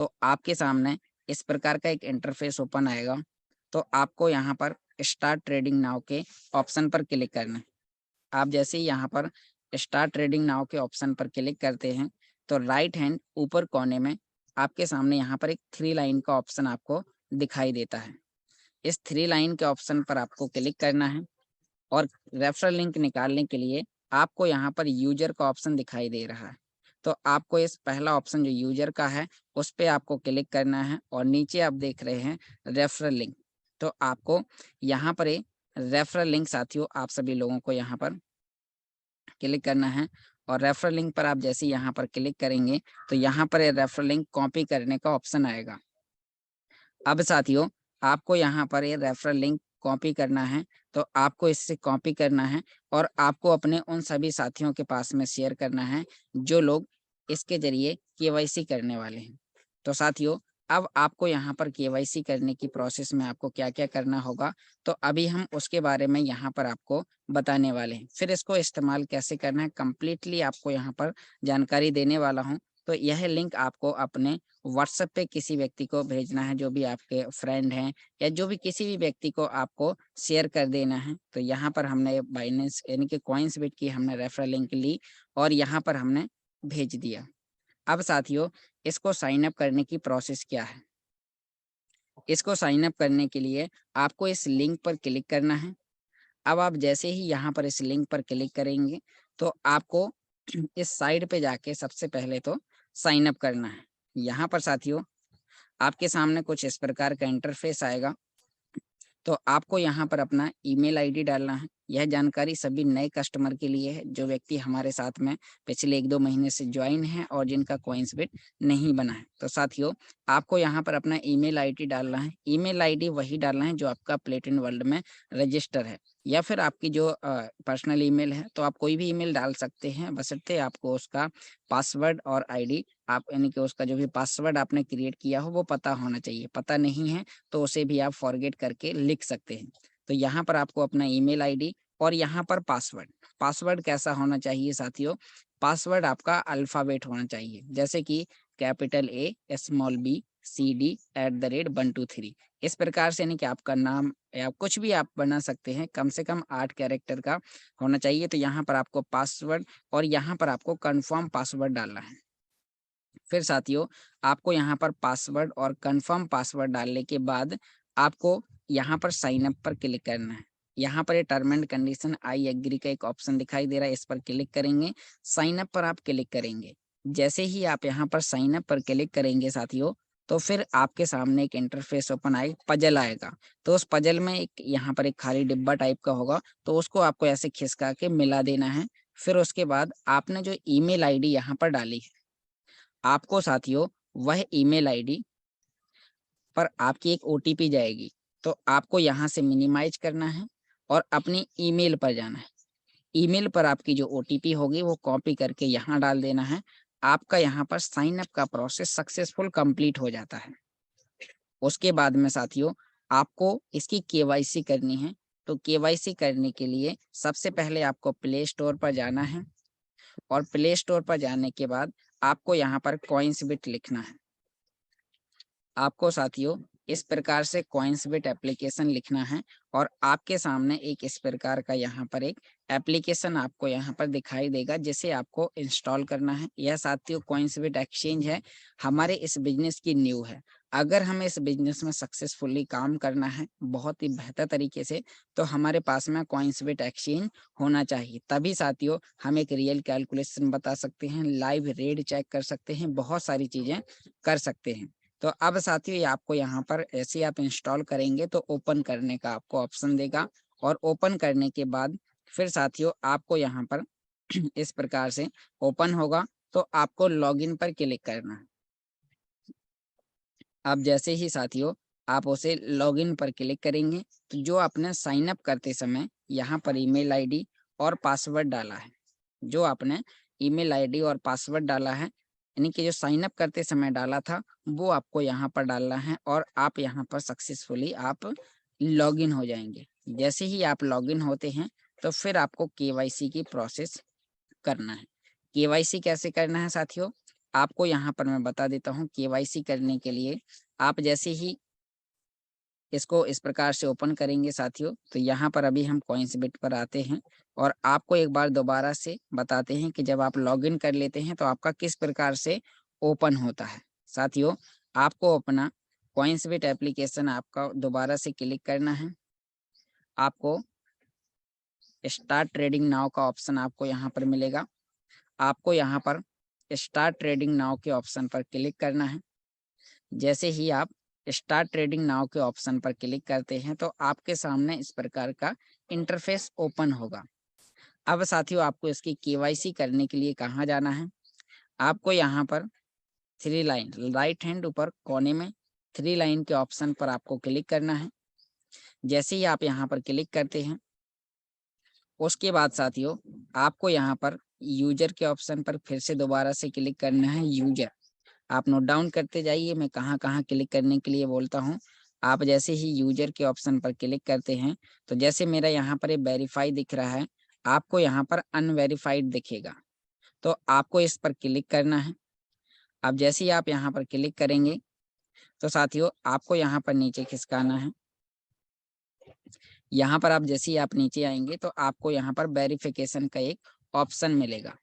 तो आपके सामने इस प्रकार का एक इंटरफेस ओपन आएगा। तो आपको यहाँ पर स्टार्ट ट्रेडिंग नाउ के ऑप्शन पर क्लिक करना है। आप जैसे ही यहाँ पर स्टार्ट ट्रेडिंग नाउ के ऑप्शन पर क्लिक करते हैं, तो राइट हैंड ऊपर कोने में आपके सामने यहाँ पर एक 3 लाइन का ऑप्शन आपको दिखाई देता है। इस 3 लाइन के ऑप्शन पर आपको क्लिक करना है और रेफरल लिंक निकालने के लिए आपको यहाँ पर यूजर का ऑप्शन दिखाई दे रहा है। तो आपको इस पहला ऑप्शन जो यूजर का है, उस पे आपको क्लिक करना है और नीचे आप देख रहे हैं रेफरल लिंक। तो आपको यहाँ पर ये रेफरल लिंक साथियों आप सभी लोगों को यहाँ पर क्लिक करना है और रेफरल लिंक पर आप जैसे ही यहाँ पर क्लिक करेंगे, तो यहाँ पर ये रेफरल लिंक कॉपी करने का ऑप्शन आएगा। अब साथियों आपको यहाँ पर ये रेफरल लिंक कॉपी करना है, तो आपको इससे कॉपी करना है और आपको अपने उन सभी साथियों के पास में शेयर करना है जो लोग इसके ज़रिए केवाईसी करने वाले हैं। तो साथियों अब आपको यहाँ पर केवाईसी करने की प्रोसेस में आपको क्या-क्या करना होगा, तो अभी हम उसके बारे में यहाँ पर आपको बताने वाले हैं। फिर इसको इस्तेमाल कैसे करना है कंप्लीटली आपको यहाँ पर जानकारी देने वाला हूँ। तो यह लिंक आपको अपने व्हाट्सएप पे किसी व्यक्ति को भेजना है, जो भी आपके फ्रेंड हैं या जो भी किसी भी व्यक्ति को आपको शेयर कर देना है। तो यहाँ पर हमने बाइनेंस यानी कि कॉइन्सबिट की हमने रेफरल लिंक ली और यहाँ पर हमने भेज दिया। अब साथियों इसको साइन अप करने की प्रोसेस क्या है? इसको साइन अप करने के लिए आपको इस लिंक पर क्लिक करना है। अब आप जैसे ही यहाँ पर इस लिंक पर क्लिक करेंगे, तो आपको इस साइड पे जाके सबसे पहले तो साइन अप करना है। यहाँ पर साथियों आपके सामने कुछ इस प्रकार का इंटरफेस आएगा। तो आपको यहाँ पर अपना ईमेल आईडी डालना है। यह जानकारी सभी नए कस्टमर के लिए है, जो व्यक्ति हमारे साथ में पिछले 1-2 महीने से जॉइन है और जिनका कॉइन्सबिट नहीं बना है। तो साथियों आपको यहाँ पर अपना ईमेल आईडी डालना है। ईमेल आईडी वही डालना है जो आपका प्लेटिन वर्ल्ड में रजिस्टर है, या फिर आपकी जो पर्सनल ईमेल है, तो आप कोई भी ईमेल डाल सकते हैं, बशर्ते आपको उसका पासवर्ड और आईडी आप यानी कि उसका जो भी पासवर्ड आपने क्रिएट किया हो वो पता होना चाहिए। पता नहीं है तो उसे भी आप फॉरगेट करके लिख सकते हैं। तो यहाँ पर आपको अपना ईमेल आईडी और यहाँ पर पासवर्ड, पासवर्ड कैसा होना चाहिए साथियों? पासवर्ड आपका अल्फ़ाबेट होना चाहिए, जैसे कि capital A, small B, C D @123 इस प्रकार से, यानी कि आपका नाम या कुछ भी आप बना सकते हैं, कम से कम 8 कैरेक्टर का होना चाहिए। तो यहाँ पर आपको पासवर्ड और यहाँ पर आपको कन्फर्म पासवर्ड डालना है। फिर साथियों आपको यहाँ पर पासवर्ड और कंफर्म पासवर्ड डालने के बाद आपको यहाँ पर साइन अप पर क्लिक करना है। यहाँ पर ये term and condition I agree का एक ऑप्शन दिखाई दे रहा है, इस पर क्लिक करेंगे। साइन अप पर आप क्लिक करेंगे। जैसे ही आप यहाँ पर साइन अप पर क्लिक करेंगे साथियों, तो फिर आपके सामने एक इंटरफेस ओपन आए पजल आएगा। तो उस पजल में एक यहाँ पर एक खाली डिब्बा टाइप का होगा, तो उसको आपको ऐसे खिसका के मिला देना है। फिर उसके बाद आपने जो ईमेल आईडी यहाँ पर डाली है, आपको साथियों वह ईमेल आईडी पर आपकी एक ओटीपी जाएगी। तो आपको यहाँ से मिनिमाइज करना है और अपनी ईमेल पर जाना है। ईमेल पर आपकी जो ओटीपी होगी वो कॉपी करके यहाँ डाल देना है। आपका यहाँ पर साइन अप का प्रोसेस सक्सेसफुल कंप्लीट हो जाता है। उसके बाद में साथियों आपको इसकी केवाईसी करनी है। तो केवाईसी करने के लिए सबसे पहले आपको प्ले स्टोर पर जाना है और प्ले स्टोर पर जाने के बाद आपको यहाँ पर कॉइन्सबिट लिखना है। आपको साथियों इस प्रकार से कॉइन्सबिट एप्लीकेशन लिखना है और आपके सामने एक इस प्रकार का यहाँ पर एक एप्लीकेशन आपको यहाँ पर दिखाई देगा, जिसे आपको इंस्टॉल करना है। यह साथियों कॉइन्सबिट एक्सचेंज है, हमारे इस बिजनेस की न्यू है। अगर हमें इस बिजनेस में सक्सेसफुली काम करना है बहुत ही बेहतर तरीके से, तो हमारे पास में कॉइन्सबिट एक्सचेंज होना चाहिए। तभी साथियों हम एक रियल कैलकुलेशन बता सकते हैं, लाइव रेट चेक कर सकते हैं, बहुत सारी चीजें कर सकते हैं। तो अब साथियों ये आपको यहाँ पर ऐसे आप इंस्टॉल करेंगे तो ओपन करने का आपको ऑप्शन देगा और ओपन करने के बाद फिर साथियों आपको यहाँ पर इस प्रकार से ओपन होगा। तो आपको लॉगिन पर क्लिक करना है। अब जैसे ही साथियों आप उसे लॉगिन पर क्लिक करेंगे, तो जो आपने साइन अप करते समय यहाँ पर ईमेल आईडी और पासवर्ड डाला है, जो आपने ईमेल आईडी और पासवर्ड डाला है, यानी कि जो साइन अप करते समय डाला था, वो आपको यहाँ पर डालना है और आप यहाँ पर सक्सेसफुली आप लॉगिन हो जाएंगे। जैसे ही आप लॉगिन होते हैं, तो फिर आपको केवाईसी की प्रोसेस करना है। केवाईसी कैसे करना है साथियों? आपको यहाँ पर मैं बता देता हूँ, केवाईसी करने के लिए आप जैसे ही इसको इस प्रकार से ओपन करेंगे साथियों, तो यहाँ पर अभी हम कॉइंसबिट पर आते हैं और आपको एक बार दोबारा से बताते हैं कि जब आप लॉगिन कर लेते हैं तो आपका किस प्रकार से ओपन होता है। साथियों, आपको अपना कॉइंसबिट एप्लीकेशन आपका दोबारा से क्लिक करना है। आपको स्टार्ट ट्रेडिंग नाउ का ऑप्शन आपको यहाँ पर मिलेगा। आपको यहाँ पर स्टार्ट ट्रेडिंग नाउ के ऑप्शन पर क्लिक करना है। जैसे ही आप स्टार्ट ट्रेडिंग नाउ के ऑप्शन पर क्लिक करते हैं तो आपके सामने इस प्रकार का इंटरफेस ओपन होगा। अब साथियों, आपको इसकी केवाईसी करने के लिए कहाँ जाना है? आपको यहाँ पर थ्री लाइन राइट हैंड ऊपर कोने में थ्री लाइन के ऑप्शन पर आपको क्लिक करना है। जैसे ही आप यहाँ पर क्लिक करते हैं, उसके बाद साथियों आपको यहाँ पर यूजर के ऑप्शन पर फिर से दोबारा से क्लिक करना है। यूजर आप नोट डाउन करते जाइए, मैं कहाँ कहाँ क्लिक करने के लिए बोलता हूँ। आप जैसे ही यूजर के ऑप्शन पर क्लिक करते हैं तो जैसे मेरा यहाँ पर वेरीफाई दिख रहा है, आपको यहाँ पर अनवेरीफाइड दिखेगा, तो आपको इस पर क्लिक करना है। अब जैसे ही आप यहाँ पर क्लिक करेंगे तो साथियों आपको यहाँ पर नीचे खिसकाना है। यहाँ पर आप जैसे ही आप नीचे आएंगे तो आपको यहाँ पर वेरिफिकेशन का एक ऑप्शन मिलेगा।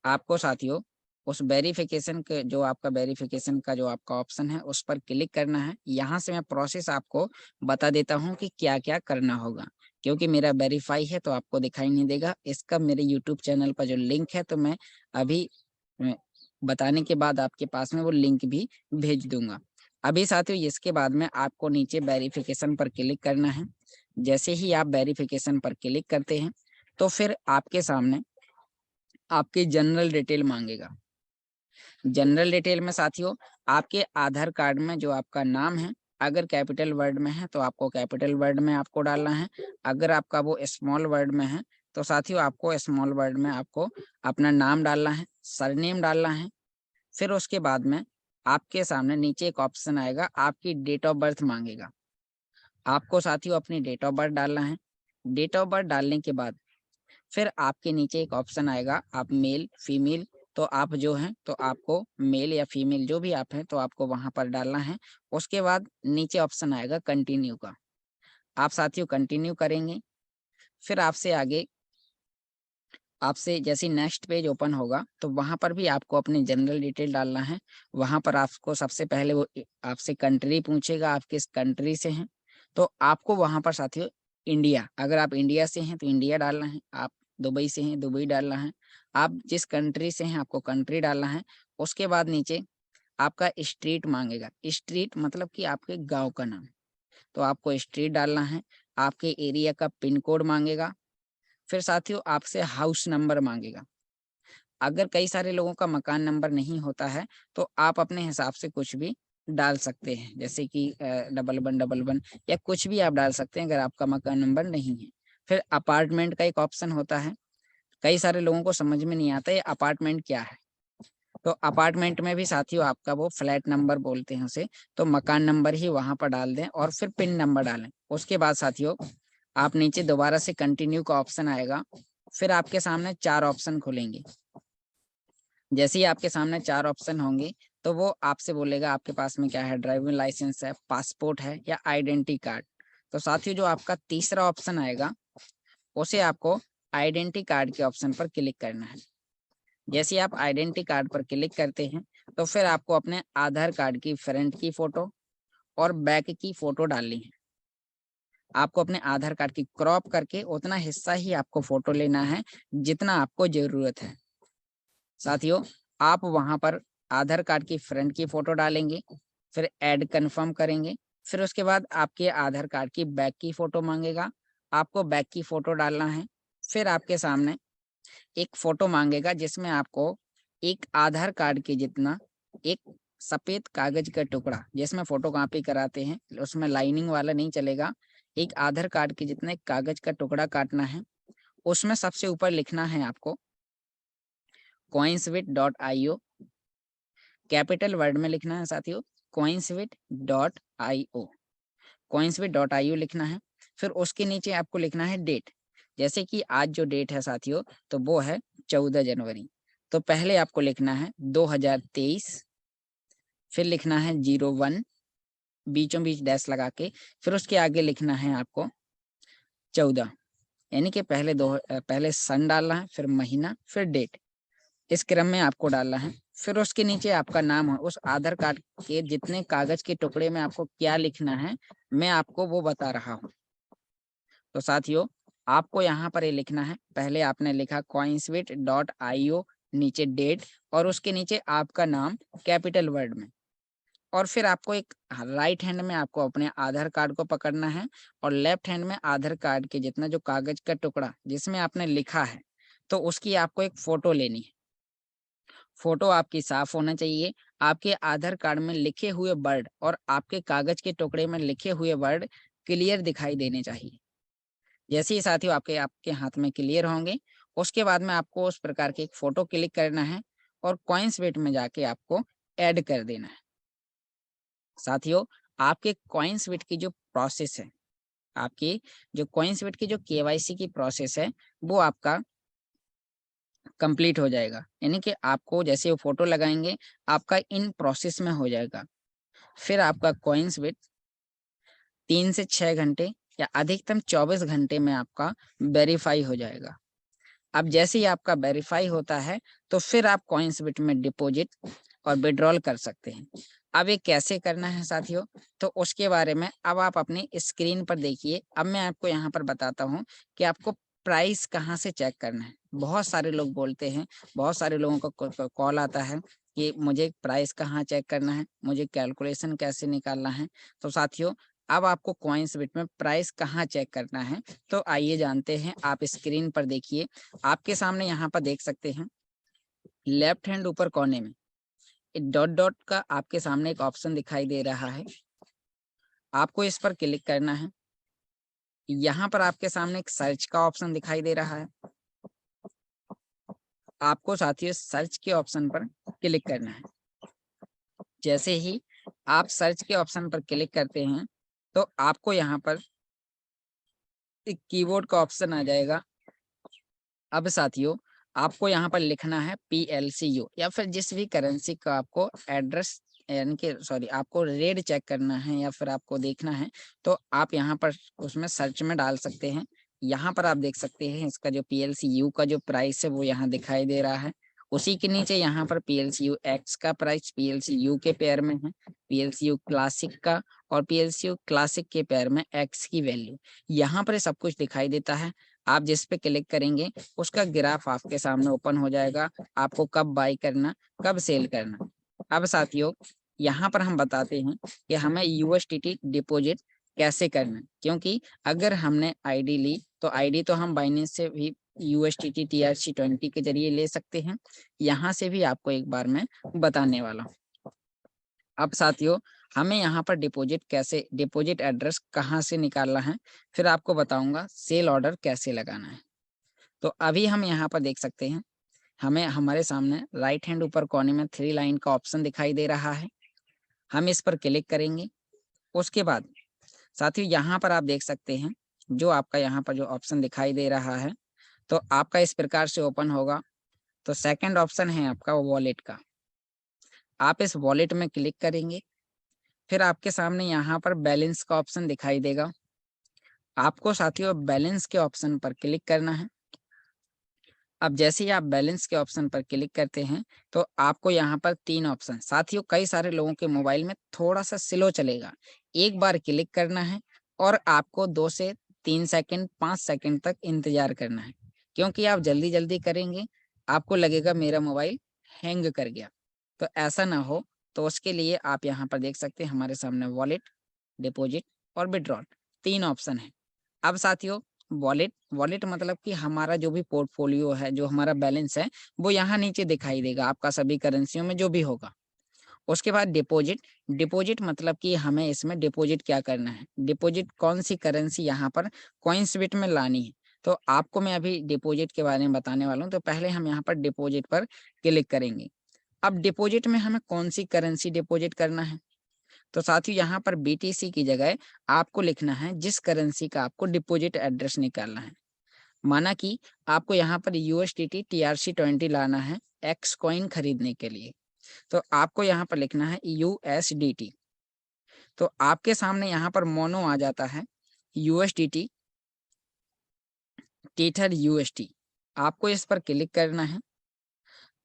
आपको साथियों उस वेरिफिकेशन के जो आपका वेरिफिकेशन का जो आपका ऑप्शन है उस पर क्लिक करना है। यहाँ से मैं प्रोसेस आपको बता देता हूँ कि क्या क्या करना होगा, क्योंकि मेरा वेरीफाई है तो आपको दिखाई नहीं देगा। इसका मेरे यूट्यूब चैनल पर जो लिंक है तो मैं अभी बताने के बाद आपके पास में वो लिंक भी भेज दूंगा। अभी साथियों इसके बाद में आपको नीचे वेरिफिकेशन पर क्लिक करना है। जैसे ही आप वेरिफिकेशन पर क्लिक करते हैं तो फिर आपके सामने आपकी जनरल डिटेल मांगेगा। जनरल डिटेल में साथियों आपके आधार कार्ड में जो आपका नाम है, अगर कैपिटल वर्ड में है तो आपको कैपिटल वर्ड में आपको डालना है। अगर आपका वो स्मॉल वर्ड में है तो साथियों आपको स्मॉल वर्ड में आपको अपना नाम डालना है, सरनेम डालना है। फिर उसके बाद में आपके सामने नीचे एक ऑप्शन आएगा, आपकी डेट ऑफ बर्थ मांगेगा। आपको साथियों अपनी डेट ऑफ बर्थ डालना है। डेट ऑफ बर्थ डालने के बाद फिर आपके नीचे एक ऑप्शन आएगा, आप मेल फीमेल, तो आप जो हैं तो आपको मेल या फीमेल जो भी आप हैं तो आपको वहां पर डालना है। उसके बाद नीचे ऑप्शन आएगा कंटिन्यू का, आप साथियों कंटिन्यू करेंगे। फिर आपसे आगे आपसे जैसे नेक्स्ट पेज ओपन होगा तो वहां पर भी आपको अपनी जनरल डिटेल डालना है। वहां पर आपको सबसे पहले वो आपसे कंट्री पूछेगा, आप किस कंट्री से हैं, तो आपको वहां पर साथियों इंडिया, अगर आप इंडिया से हैं तो इंडिया डालना है। आप दुबई से हैं दुबई डालना है। आप जिस कंट्री से हैं आपको कंट्री डालना है। उसके बाद नीचे आपका स्ट्रीट मांगेगा, स्ट्रीट मतलब कि आपके गांव का नाम, तो आपको स्ट्रीट डालना है। आपके एरिया का पिन कोड मांगेगा। फिर साथियों आपसे हाउस नंबर मांगेगा। अगर कई सारे लोगों का मकान नंबर नहीं होता है तो आप अपने हिसाब से कुछ भी डाल सकते हैं, जैसे कि 1111 या कुछ भी आप डाल सकते हैं अगर आपका मकान नंबर नहीं है। फिर अपार्टमेंट का एक ऑप्शन होता है, कई सारे लोगों को समझ में नहीं आता ये अपार्टमेंट क्या है, तो अपार्टमेंट में भी साथियों आपका वो फ्लैट नंबर बोलते हैं उसे, तो मकान नंबर ही वहां पर डाल दें और फिर पिन नंबर डालें। उसके बाद साथियों आप नीचे दोबारा से कंटिन्यू का ऑप्शन आएगा। फिर आपके सामने चार ऑप्शन खुलेंगे। जैसे ही आपके सामने चार ऑप्शन होंगे तो वो आपसे बोलेगा आपके पास में क्या है, ड्राइविंग लाइसेंस है, पासपोर्ट है या आइडेंटिटी कार्ड। तो साथियों जो आपका तीसरा ऑप्शन आएगा उसे आपको आइडेंटिटी कार्ड के ऑप्शन पर क्लिक करना है। जैसे ही आप आइडेंटिटी कार्ड पर क्लिक करते हैं तो फिर आपको अपने आधार कार्ड की फ्रंट की फोटो और बैक की फोटो डालनी है। आपको अपने आधार कार्ड की क्रॉप करके उतना हिस्सा ही आपको फोटो लेना है जितना आपको जरूरत है। साथियों आप वहां पर आधार कार्ड की फ्रंट की फोटो डालेंगे, फिर ऐड कंफर्म करेंगे। फिर उसके बाद आपके आधार कार्ड की बैक की फोटो मांगेगा, आपको बैक की फोटो डालना है। फिर आपके सामने एक फोटो मांगेगा जिसमें आपको एक आधार कार्ड के जितना एक सफेद कागज का टुकड़ा, जिसमें फोटो कॉपी कराते हैं उसमें लाइनिंग वाला नहीं चलेगा, एक आधार कार्ड के जितना एक कागज का टुकड़ा काटना है। उसमें सबसे ऊपर लिखना है आपको coinsbit.io, कैपिटल वर्ड में लिखना है साथियों coinsbit.io, coinsbit.io लिखना है। फिर उसके नीचे आपको लिखना है डेट, जैसे कि आज जो डेट है साथियों तो वो है 14 जनवरी। तो पहले आपको लिखना है 2023, फिर लिखना है 01, बीचों बीच डैश लगा के, फिर उसके आगे लिखना है आपको 14, यानी कि पहले सन डालना है, फिर महीना, फिर डेट, इस क्रम में आपको डालना है। फिर उसके नीचे आपका नाम है, उस आधार कार्ड के जितने कागज के टुकड़े में आपको क्या लिखना है मैं आपको वो बता रहा हूँ। तो साथियों आपको यहाँ पर ये लिखना है, पहले आपने लिखा coinsbit.io, नीचे डेट और उसके नीचे आपका नाम कैपिटल वर्ड में, और फिर आपको एक राइट हैंड में आपको अपने आधार कार्ड को पकड़ना है और लेफ्ट हैंड में आधार कार्ड के जितना जो कागज का टुकड़ा जिसमें आपने लिखा है तो उसकी आपको एक फोटो लेनी है। फोटो आपकी साफ होना चाहिए, आपके आधार कार्ड में लिखे हुए वर्ड और आपके कागज के टुकड़े में लिखे हुए वर्ड क्लियर दिखाई देने चाहिए। जैसे ही साथियों आपके आपके हाथ में क्लियर होंगे, उसके बाद में आपको उस प्रकार की एक फोटो क्लिक करना है और कॉइन्सबिट में जाके आपको ऐड कर देना है। साथियों आपके कॉइन्सबिट की जो प्रोसेस है, आपकी जो कॉइन्सबिट की जो केवाईसी की प्रोसेस है वो आपका कंप्लीट हो जाएगा, यानी कि आपको जैसे वो फोटो लगाएंगे आपका इन प्रोसेस में हो जाएगा। फिर आपका कॉइन्सबिट 3 से 6 घंटे या अधिकतम 24 घंटे में आपका वेरीफाई हो जाएगा। अब जैसे ही आपका वेरीफाई होता है तो फिर आप कॉइन्सबिट में डिपॉजिट और विड्रॉल कर सकते हैं। अब ये कैसे करना है साथियों, तो उसके बारे में अब आप अपनी स्क्रीन पर देखिए। अब मैं आपको यहाँ पर बताता हूँ कि आपको प्राइस कहाँ से चेक करना है। बहुत सारे लोग बोलते हैं, बहुत सारे लोगों का कॉल आता है कि मुझे प्राइस कहाँ चेक करना है, मुझे कैलकुलेशन कैसे निकालना है। तो साथियों अब आपको कॉइन्सबिट में प्राइस कहाँ चेक करना है, तो आइए जानते हैं। आप स्क्रीन पर देखिए, आपके सामने यहाँ पर देख सकते हैं लेफ्ट हैंड ऊपर कोने में एक डॉट डॉट का आपके सामने एक ऑप्शन दिखाई दे रहा है, आपको इस पर क्लिक करना है। यहाँ पर आपके सामने एक सर्च का ऑप्शन दिखाई दे रहा है, आपको साथियों सर्च के ऑप्शन पर क्लिक करना है। जैसे ही आप सर्च के ऑप्शन पर क्लिक करते हैं तो आपको यहाँ पर एक कीबोर्ड का ऑप्शन आ जाएगा। अब साथियों आपको यहाँ पर लिखना है PLCU या फिर जिस भी करेंसी का आपको एड्रेस यानी कि सॉरी आपको रेट चेक करना है या फिर आपको देखना है, तो आप यहाँ पर उसमें सर्च में डाल सकते हैं। यहाँ पर आप देख सकते हैं इसका जो PLCU का जो प्राइस है वो यहाँ दिखाई दे रहा है। उसी के नीचे यहाँ पर PLCU X का प्राइस PLCU के पेयर में है, PLCU क्लासिक का और PLCU क्लासिक के पेयर में X की वैल्यू यहाँ पर सब कुछ दिखाई देता है। आप जिस पे क्लिक करेंगे उसका ग्राफ आपके सामने ओपन हो जाएगा, आपको कब बाई करना कब सेल करना। अब साथियों यहाँ पर हम बताते हैं कि हमें USDT डिपॉजिट कैसे करना है, क्योंकि अगर हमने आईडी ली तो आईडी तो हम बाइनेंस से भी USDT TRC20 के जरिए ले सकते हैं। यहाँ से भी आपको एक बार मैं बताने वाला हूँ। अब साथियों हमें यहाँ पर डिपॉजिट एड्रेस कहाँ से निकालना है, फिर आपको बताऊंगा सेल ऑर्डर कैसे लगाना है। तो अभी हम यहाँ पर देख सकते हैं, हमें हमारे सामने राइट हैंड ऊपर कोने में 3 लाइन का ऑप्शन दिखाई दे रहा है, हम इस पर क्लिक करेंगे। उसके बाद साथियों यहाँ पर आप देख सकते हैं जो आपका यहाँ पर जो ऑप्शन दिखाई दे रहा है तो आपका इस प्रकार से ओपन होगा। तो सेकंड ऑप्शन है आपका वॉलेट का, आप इस वॉलेट में क्लिक करेंगे। फिर आपके सामने यहाँ पर बैलेंस का ऑप्शन दिखाई देगा, आपको साथियों बैलेंस के ऑप्शन पर क्लिक करना है। अब जैसे ही आप बैलेंस के ऑप्शन पर क्लिक करते हैं तो आपको यहाँ पर 3 ऑप्शन, साथियों कई सारे लोगों के मोबाइल में थोड़ा सा स्लो चलेगा, एक बार क्लिक करना है और आपको 2 से 3 सेकंड 5 सेकंड तक इंतजार करना है, क्योंकि आप जल्दी जल्दी करेंगे आपको लगेगा मेरा मोबाइल हैंग कर गया। तो ऐसा ना हो तो उसके लिए आप यहाँ पर देख सकते हैं हमारे सामने वॉलेट, डिपॉजिट और विड्रॉल 3 ऑप्शन है। अब साथियों वॉलेट मतलब कि हमारा जो भी पोर्टफोलियो है, जो हमारा बैलेंस है वो यहाँ नीचे दिखाई देगा आपका सभी करेंसियों में जो भी होगा। उसके बाद डिपॉजिट मतलब कि हमें इसमें डिपॉजिट क्या करना है, डिपॉजिट कौन सी करेंसी यहाँ पर कॉइन्सबिट में लानी है। तो आपको मैं अभी डिपॉजिट के बारे में बताने वाला हूँ। तो पहले हम यहाँ पर डिपॉजिट पर क्लिक करेंगे। अब डिपॉजिट में हमें कौन सी करेंसी डिपॉजिट करना है, तो साथियों यहाँ पर BTC की जगह आपको लिखना है जिस करेंसी का आपको डिपॉजिट एड्रेस निकालना है। माना कि आपको यहाँ पर USDT TRC20 लाना है एक्स कॉइन खरीदने के लिए, तो आपको यहाँ पर लिखना है USDT। तो आपके सामने यहाँ पर मोनो आ जाता है USDT, टीथर USD। आपको इस पर क्लिक करना है।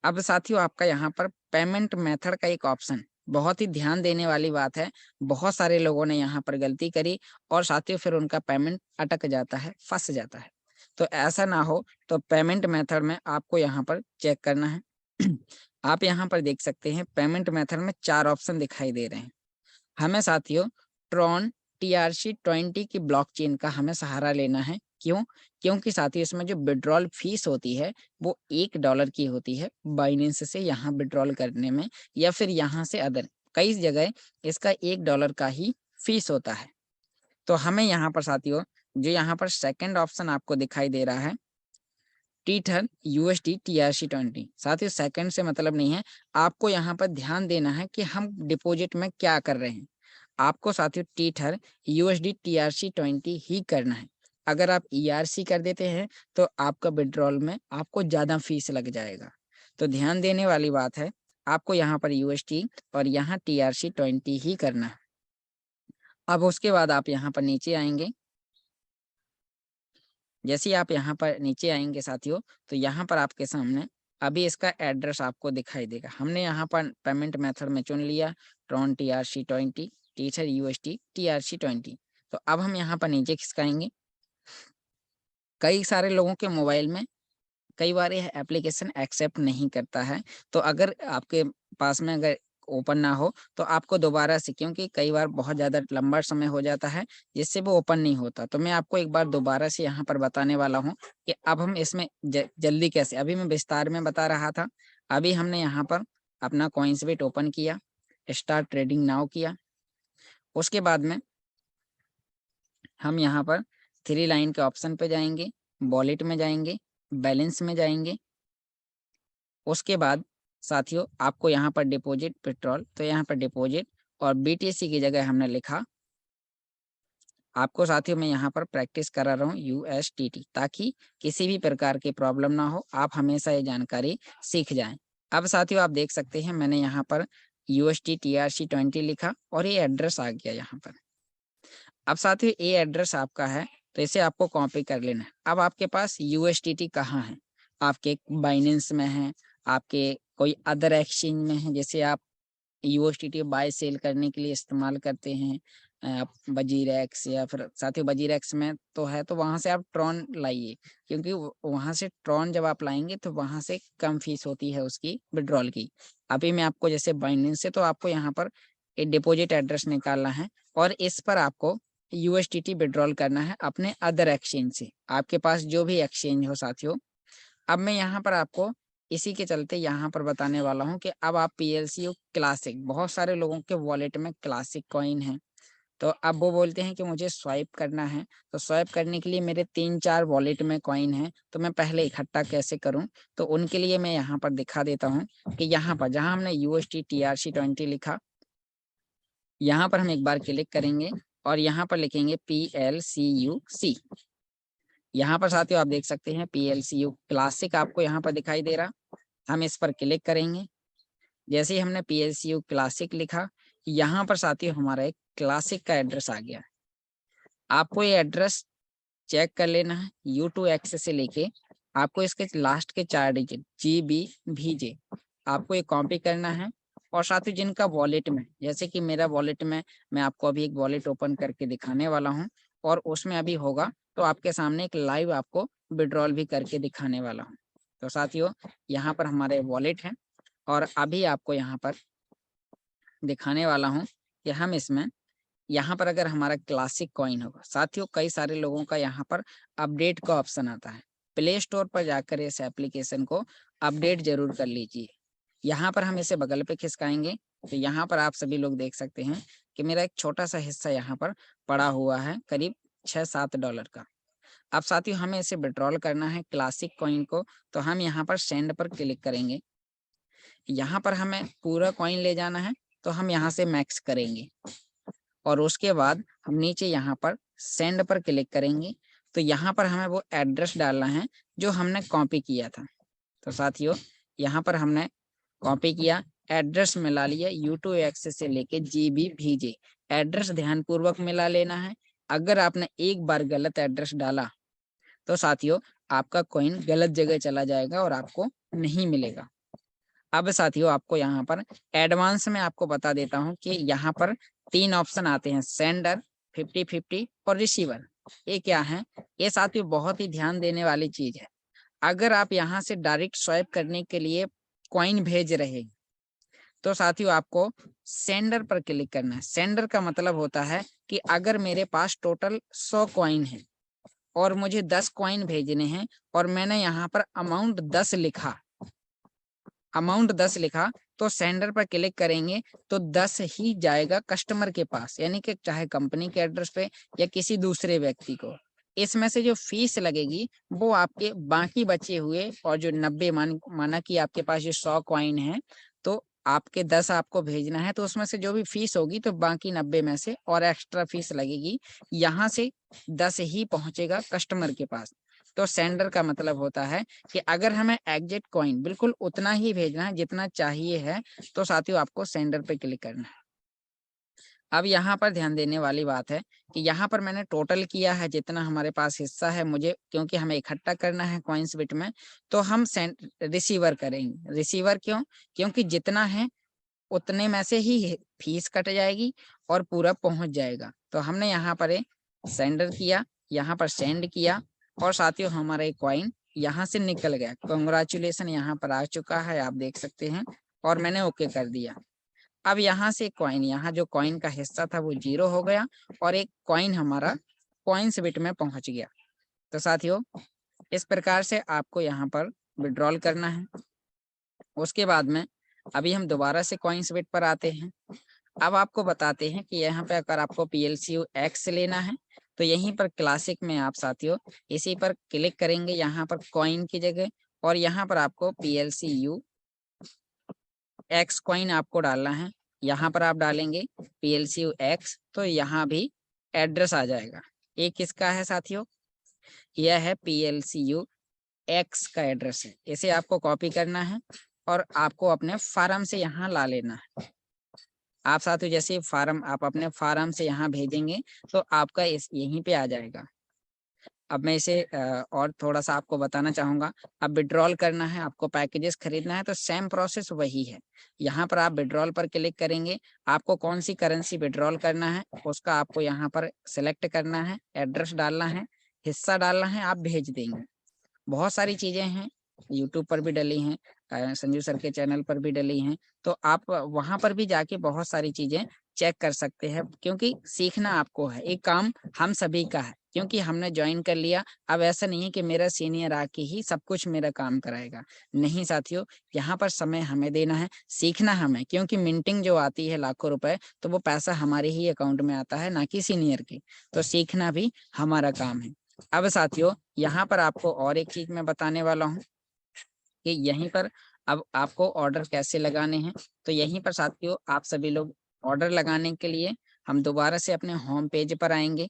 अब साथियों आपका यहाँ पर पेमेंट मेथड का एक ऑप्शन, बहुत ही ध्यान देने वाली बात है, बहुत सारे लोगों ने यहाँ पर गलती करी और साथियों फिर उनका पेमेंट अटक जाता है, फंस जाता है। तो ऐसा ना हो, तो पेमेंट मेथड में आपको यहाँ पर चेक करना है। आप यहाँ पर देख सकते हैं पेमेंट मेथड में 4 ऑप्शन दिखाई दे रहे हैं। हमें साथियों ट्रॉन TRC20 की ब्लॉकचेन का हमें सहारा लेना है। क्यों? क्योंकि साथियों इसमें जो विड्रॉल फीस होती है वो $1 की होती है बाइनेंस से यहाँ विड्रॉल करने में, या फिर यहाँ से अदर कई जगह इसका $1 का ही फीस होता है। तो हमें यहाँ पर साथियों जो यहाँ पर सेकंड ऑप्शन आपको दिखाई दे रहा है टीथर USD TRC20, साथियों सेकंड से मतलब नहीं है, आपको यहाँ पर ध्यान देना है कि हम डिपॉजिट में क्या कर रहे हैं। आपको साथियों टीथर USD TRC20 ही करना है। अगर आप ERC कर देते हैं तो आपका विड्रॉल में आपको ज़्यादा फीस लग जाएगा। तो ध्यान देने वाली बात है, आपको यहाँ पर USD और यहाँ TRC20 ही करना है। अब उसके बाद आप यहाँ पर नीचे आएंगे। जैसे ही आप यहाँ पर नीचे आएंगे साथियों, तो यहाँ पर आपके सामने अभी इसका एड्रेस आपको दिखाई देगा। हमने यहाँ पर पेमेंट मेथड में चुन लिया Tron TRC20, teether USD TRC20। तो अब हम यहाँ पर नीचे खिसकाएंगे। कई सारे लोगों के मोबाइल में कई बार यह एप्लीकेशन एक्सेप्ट नहीं करता है, तो अगर आपके पास में अगर ओपन ना हो तो आपको दोबारा से, क्योंकि कई बार बहुत ज़्यादा लंबा समय हो जाता है जिससे वो ओपन नहीं होता, तो मैं आपको एक बार दोबारा से यहाँ पर बताने वाला हूँ कि अब हम इसमें जल्दी कैसे, अभी मैं विस्तार में बता रहा था। अभी हमने यहाँ पर अपना कॉइन्सबिट ओपन किया, स्टार्ट ट्रेडिंग नाउ किया। उसके बाद में हम यहाँ पर 3 लाइन के ऑप्शन पे जाएंगे, वॉलेट में जाएंगे, बैलेंस में जाएंगे। उसके बाद साथियों आपको यहाँ पर डिपॉजिट पेट्रोल, तो यहाँ पर डिपॉजिट और BTC की जगह हमने लिखा, आपको साथियों मैं यहाँ पर प्रैक्टिस करा रहा हूँ USDT, ताकि किसी भी प्रकार की प्रॉब्लम ना हो, आप हमेशा ये जानकारी सीख जाएं। अब साथियों आप देख सकते हैं मैंने यहाँ पर USD TRC20 लिखा और ये एड्रेस आ गया यहाँ पर। अब साथियों ये एड्रेस आपका है, तो इसे आपको कॉपी कर लेना है। अब आपके पास USDT कहाँ है? आपके बाइनेंस में है, आपके कोई अदर एक्सचेंज में है, जैसे आप USDT बाय सेल करने के लिए इस्तेमाल करते हैं वजीरेक्स, या फिर साथियों वजीरेक्स में तो है, तो वहां से आप ट्रॉन लाइए, क्योंकि वहां से ट्रॉन जब आप लाएंगे तो वहां से कम फीस होती है उसकी विड्रॉल की। अभी मैं आपको जैसे बाइनेंस से, तो आपको यहाँ पर एक डिपॉजिट एड्रेस निकालना है और इस पर आपको USDT विड्रॉल करना है अपने अदर एक्सचेंज से, आपके पास जो भी एक्सचेंज हो साथियों। अब मैं यहाँ पर आपको इसी के चलते यहाँ पर बताने वाला हूँ कि अब आप PLCO क्लासिक, बहुत सारे लोगों के वॉलेट में क्लासिक कॉइन है, तो अब वो बोलते हैं कि मुझे स्वाइप करना है, तो स्वाइप करने के लिए मेरे 3-4 वॉलेट में कॉइन है, तो मैं पहले इकट्ठा कैसे करूं? तो उनके लिए मैं यहाँ पर दिखा देता हूँ कि यहाँ पर जहाँ हमने USD TRC20 लिखा, यहाँ पर हम एक बार क्लिक करेंगे और यहाँ पर लिखेंगे PLCUC। यहाँ पर साथियों आप देख सकते हैं PLCU क्लासिक आपको यहाँ पर दिखाई दे रहा, हम इस पर क्लिक करेंगे। जैसे ही हमने PLCU क्लासिक लिखा, यहाँ पर साथियों हमारा एक क्लासिक का एड्रेस आ गया। आपको ये एड्रेस चेक कर लेना है, U2X से लेके आपको इसके लास्ट के 4 डिजिट GBVJ आपको ये कॉपी करना है। और साथियों जिनका वॉलेट में, जैसे कि मेरा वॉलेट में, मैं आपको अभी एक वॉलेट ओपन करके दिखाने वाला हूँ और उसमें अभी होगा, तो आपके सामने एक लाइव आपको विड्रॉल भी करके दिखाने वाला हूँ। तो साथियों यहाँ पर हमारे वॉलेट हैं और अभी आपको यहाँ पर दिखाने वाला हूँ कि हम इसमें, यहाँ पर अगर हमारा क्लासिक कॉइन होगा साथियों, कई सारे लोगों का यहाँ पर अपडेट का ऑप्शन आता है, प्ले स्टोर पर जाकर इस एप्लीकेशन को अपडेट जरूर कर लीजिए। यहाँ पर हम इसे बगल पे खिसकाएंगे, तो यहाँ पर आप सभी लोग देख सकते हैं कि मेरा एक छोटा सा हिस्सा यहाँ पर पड़ा हुआ है, करीब $6-7 का। अब साथियों हमें इसे विड्रॉल करना है क्लासिक कॉइन को, तो हम यहाँ पर सेंड पर क्लिक करेंगे। यहाँ पर हमें पूरा कॉइन ले जाना है, तो हम यहाँ से मैक्स करेंगे और उसके बाद हम नीचे यहाँ पर सेंड पर क्लिक करेंगे। तो यहाँ पर हमें वो एड्रेस डालना है जो हमने कॉपी किया था। तो साथियों यहाँ पर हमने कॉपी किया, एड्रेस मिला लिया U2X से लेके GBVJ। एड्रेस ध्यानपूर्वक मिला लेना है। अगर आपने एक बार गलत एड्रेस डाला तो साथियों आपका कॉइन गलत जगह चला जाएगा और आपको नहीं मिलेगा। अब साथियों आपको यहाँ पर एडवांस में आपको बता देता हूँ कि यहाँ पर 3 ऑप्शन आते हैं, सेंडर, 50-50 और रिसीवर। ये क्या है? ये साथियों बहुत ही ध्यान देने वाली चीज है। अगर आप यहाँ से डायरेक्ट स्वाइप करने के लिए कॉइन भेज रहे हैं तो साथियों आपको सेंडर पर क्लिक करना है। सेंडर का मतलब होता है कि अगर मेरे पास टोटल 100 कॉइन है और मुझे 10 कॉइन भेजने हैं और मैंने यहाँ पर अमाउंट 10 लिखा, तो सेंडर पर क्लिक करेंगे तो 10 ही जाएगा कस्टमर के पास, यानी कि चाहे कंपनी के एड्रेस पे या किसी दूसरे व्यक्ति को। इसमें से जो फीस लगेगी वो आपके बाकी बचे हुए, और जो 90 माना कि आपके पास जो 100 कॉइन है तो आपके 10 आपको भेजना है, तो उसमें से जो भी फीस होगी तो बाकी 90 में से और एक्स्ट्रा फीस लगेगी, यहाँ से 10 ही पहुंचेगा कस्टमर के पास। तो सेंडर का मतलब होता है कि अगर हमें एग्जैक्ट कॉइन बिल्कुल उतना ही भेजना है जितना चाहिए है तो साथियों आपको सेंडर पे क्लिक करना है। अब यहाँ पर ध्यान देने वाली बात है कि यहाँ पर मैंने टोटल किया है जितना हमारे पास हिस्सा है, मुझे क्योंकि हमें इकट्ठा करना है कॉइन्स बिट में, तो हम रिसीवर करेंगे। रिसीवर क्यों? क्योंकि जितना है उतने में से ही फीस कट जाएगी और पूरा पहुंच जाएगा। तो हमने यहाँ पर सेंडर किया, यहाँ पर सेंड किया और साथियों हमारा एक कॉइन यहाँ से निकल गया। कांग्रेचुलेशन यहाँ पर आ चुका है, आप देख सकते हैं, और मैंने ओके कर दिया। अब यहाँ से कॉइन, यहाँ जो कॉइन का हिस्सा था वो 0 हो गया और एक कॉइन हमारा कॉइन्स बिट में पहुंच गया। तो साथियों इस प्रकार से आपको यहाँ पर विड्रॉल करना है। उसके बाद में अभी हम दोबारा से कॉइन्स बिट पर आते हैं। अब आपको बताते हैं कि यहाँ पे अगर आपको PLCU X लेना है तो यहीं पर क्लासिक में आप साथियों इसी पर क्लिक करेंगे, यहाँ पर कॉइन की जगह, और यहाँ पर आपको PLCU X कॉइन आपको डालना है। यहाँ पर आप डालेंगे PLCU X तो यहाँ भी एड्रेस आ जाएगा। ये किसका है साथियों? यह है PLCU X का एड्रेस है। इसे आपको कॉपी करना है और आपको अपने फार्म से यहाँ ला लेना है। आप साथियों जैसे फार्म आप अपने फार्म से यहाँ भेजेंगे तो आपका इस यहीं पे आ जाएगा। अब मैं इसे और थोड़ा सा आपको बताना चाहूँगा। अब विड्रॉल करना है, आपको पैकेजेस खरीदना है तो सेम प्रोसेस वही है। यहाँ पर आप विड्रॉल पर क्लिक करेंगे, आपको कौन सी करेंसी विड्रॉल करना है उसका आपको यहाँ पर सिलेक्ट करना है, एड्रेस डालना है, हिस्सा डालना है, आप भेज देंगे। बहुत सारी चीज़ें हैं, यूट्यूब पर भी डली हैं, संजू सर के चैनल पर भी डली हैं, तो आप वहाँ पर भी जाके बहुत सारी चीज़ें चेक कर सकते हैं, क्योंकि सीखना आपको है। एक काम हम सभी का है, क्योंकि हमने ज्वाइन कर लिया। अब ऐसा नहीं है कि मेरा सीनियर आके ही सब कुछ मेरा काम कराएगा, नहीं साथियों, यहाँ पर समय हमें देना है, सीखना हमें, क्योंकि मिंटिंग जो आती है लाखों रुपए तो वो पैसा हमारे ही अकाउंट में आता है, ना कि सीनियर के। तो सीखना भी हमारा काम है। अब साथियों यहाँ पर आपको और एक चीज मैं बताने वाला हूँ कि यहीं पर अब आपको ऑर्डर कैसे लगाने हैं। तो यहीं पर साथियों आप सभी लोग ऑर्डर लगाने के लिए हम दोबारा से अपने होम पेज पर आएंगे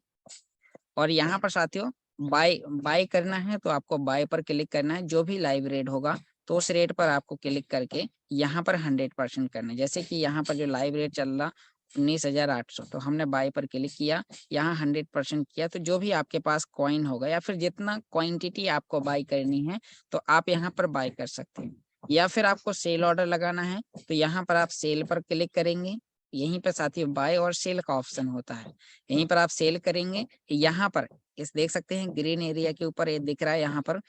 और यहाँ पर साथियों बाय बाय करना है तो आपको बाय पर क्लिक करना है। जो भी लाइव रेट होगा तो उस रेट पर आपको क्लिक करके यहाँ पर 100% करना है। जैसे कि यहाँ पर जो लाइव रेट चल रहा 19,800, तो हमने बाय पर क्लिक किया, यहाँ 100% किया, तो जो भी आपके पास कॉइन होगा या फिर जितना क्वांटिटी आपको बाय करनी है तो आप यहाँ पर बाय कर सकते हैं। या फिर आपको सेल ऑर्डर लगाना है तो यहाँ पर आप सेल पर क्लिक करेंगे, यहीं पर साथियों बाय और सेल का ऑप्शन होता है, यहीं पर आप सेल करेंगे। यहाँ पर इस देख सकते हैं ग्रीन एरिया के ऊपर ये दिख रहा है, यहाँ पर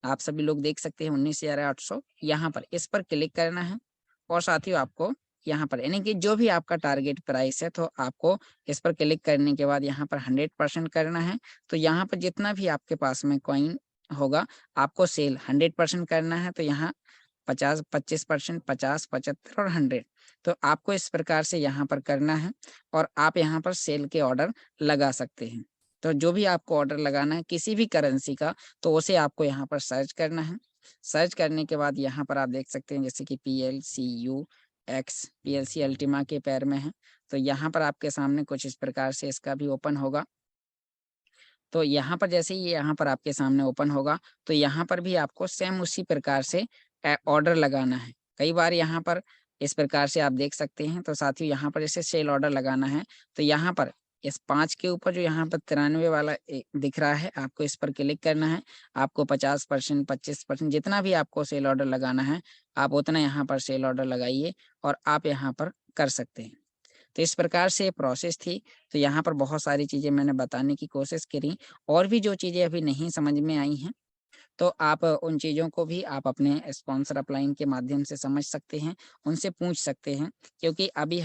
आप सभी लोग देख सकते हैं 19,800, यहाँ पर इस पर क्लिक करना है और साथियों आपको यहाँ पर यानी कि जो भी आपका टारगेट प्राइस है तो आपको इस पर क्लिक करने के बाद यहाँ पर 100% करना है। तो यहाँ पर जितना भी आपके पास में कॉइन होगा आपको सेल 100% करना है। तो यहाँ 50, 25%, 50, 75 और 100, तो आपको इस प्रकार से यहाँ पर करना है और आप यहाँ पर सेल के ऑर्डर लगा सकते हैं। तो जो भी आपको ऑर्डर लगाना है किसी भी करेंसी का तो उसे आपको यहाँ पर सर्च करना है। सर्च करने के बाद यहाँ पर आप देख सकते हैं जैसे कि PLCU X PLC अल्टीमा के पैर में है, तो यहाँ पर आपके सामने कुछ इस प्रकार से इसका भी ओपन होगा। तो यहाँ पर जैसे ही यहाँ पर आपके सामने ओपन होगा तो यहाँ पर भी आपको सेम उसी प्रकार से ऑर्डर लगाना है। कई बार यहाँ पर इस प्रकार से आप देख सकते हैं। तो साथियों यहाँ पर जैसे सेल ऑर्डर लगाना है, तो यहाँ पर इस 5 के ऊपर जो यहाँ पर 93 वाला दिख रहा है, आपको इस पर क्लिक करना है। आपको 50%, 25% जितना भी आपको सेल ऑर्डर लगाना है, आप उतना यहाँ पर सेल ऑर्डर लगाइए और आप यहाँ पर कर सकते हैं। तो इस प्रकार से ये प्रोसेस थी। तो यहाँ पर बहुत सारी चीज़ें मैंने बताने की कोशिश करी, और भी जो चीज़ें अभी नहीं समझ में आई हैं, तो आप उन चीज़ों को भी आप अपने स्पॉन्सर अपलाइन के माध्यम से समझ सकते हैं, उनसे पूछ सकते हैं। क्योंकि अभी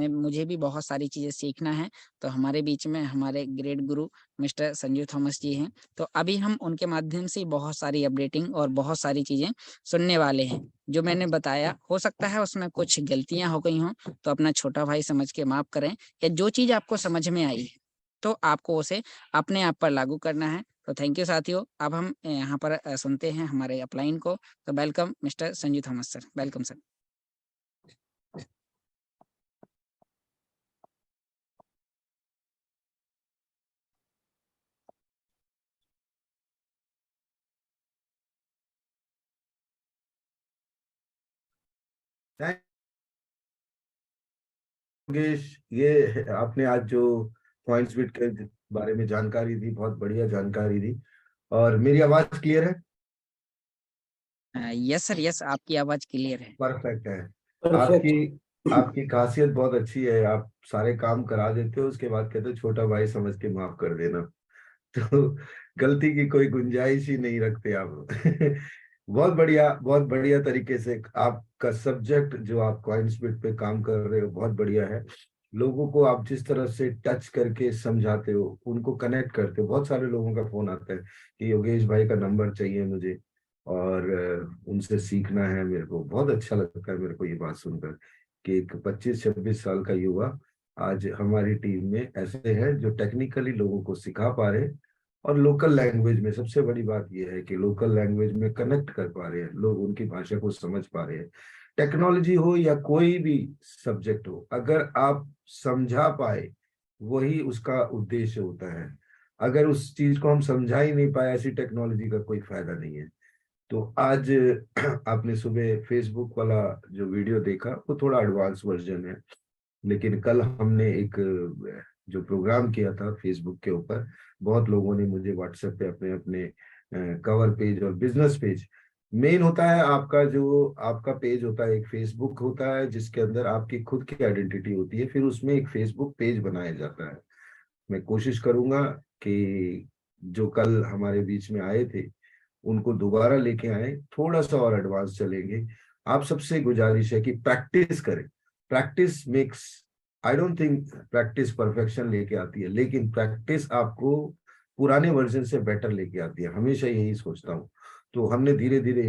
मुझे भी बहुत सारी चीज़ें सीखना है। तो हमारे बीच में हमारे ग्रेट गुरु मिस्टर संजू थॉमस जी हैं। तो अभी हम उनके माध्यम से बहुत सारी अपडेटिंग और बहुत सारी चीज़ें सुनने वाले हैं। जो मैंने बताया, हो सकता है उसमें कुछ गलतियाँ हो गई हों, तो अपना छोटा भाई समझ के माफ़ करें। या जो चीज़ आपको समझ में आई है, तो आपको उसे अपने आप पर लागू करना है। तो थैंक यू साथियों। अब हम यहाँ पर सुनते हैं हमारे अपलाइन को। तो welcome mister Sanju Thomas sir, welcome sir. Thank Yogesh, ये आपने आज जो पॉइंट्स बिट के बारे में जानकारी दी, बहुत बढ़िया जानकारी दी। और मेरी आवाज क्लियर है? यस सर, यस, आपकी आवाज़ क्लियर है। परफेक्ट है। परफेक्ट। आपकी आपकी खासियत बहुत अच्छी है, आप सारे काम करा देते हो, उसके बाद कहते हो छोटा भाई समझ के माफ कर देना। तो गलती की कोई गुंजाइश ही नहीं रखते आप। बहुत बढ़िया, बहुत बढ़िया तरीके से आपका सब्जेक्ट जो आप कॉइनस्पिट पे काम कर रहे हो बहुत बढ़िया है। लोगों को आप जिस तरह से टच करके समझाते हो, उनको कनेक्ट करते हो। बहुत सारे लोगों का फोन आता है कि योगेश भाई का नंबर चाहिए मुझे, और उनसे सीखना है। मेरे को बहुत अच्छा लगता है मेरे को ये बात सुनकर कि एक 25-26 साल का युवा आज हमारी टीम में ऐसे हैं जो टेक्निकली लोगों को सिखा पा रहे हैं, और लोकल लैंग्वेज में सबसे बड़ी बात यह है कि लोकल लैंग्वेज में कनेक्ट कर पा रहे हैं, लोग उनकी भाषा को समझ पा रहे हैं। टेक्नोलॉजी हो या कोई भी सब्जेक्ट हो, अगर आप समझा पाए, वही उसका उद्देश्य होता है। अगर उस चीज को हम समझा ही नहीं पाए, ऐसी टेक्नोलॉजी का कोई फायदा नहीं है। तो आज आपने सुबह फेसबुक वाला जो वीडियो देखा, वो थोड़ा एडवांस वर्जन है। लेकिन कल हमने एक जो प्रोग्राम किया था फेसबुक के ऊपर, बहुत लोगों ने मुझे व्हाट्सएप पे अपने अपने कवर पेज और बिजनेस पेज, मेन होता है आपका जो आपका पेज होता है, एक फेसबुक होता है जिसके अंदर आपकी खुद की आइडेंटिटी होती है, फिर उसमें एक फेसबुक पेज बनाया जाता है। मैं कोशिश करूंगा कि जो कल हमारे बीच में आए थे उनको दोबारा लेके आए, थोड़ा सा और एडवांस चलेंगे। आप सबसे गुजारिश है कि प्रैक्टिस करें। Practice makes, I don't think practice perfection लेके आती है, लेकिन प्रैक्टिस आपको पुराने वर्जन से बेटर लेके आती है, हमेशा यही सोचता हूँ। तो हमने धीरे धीरे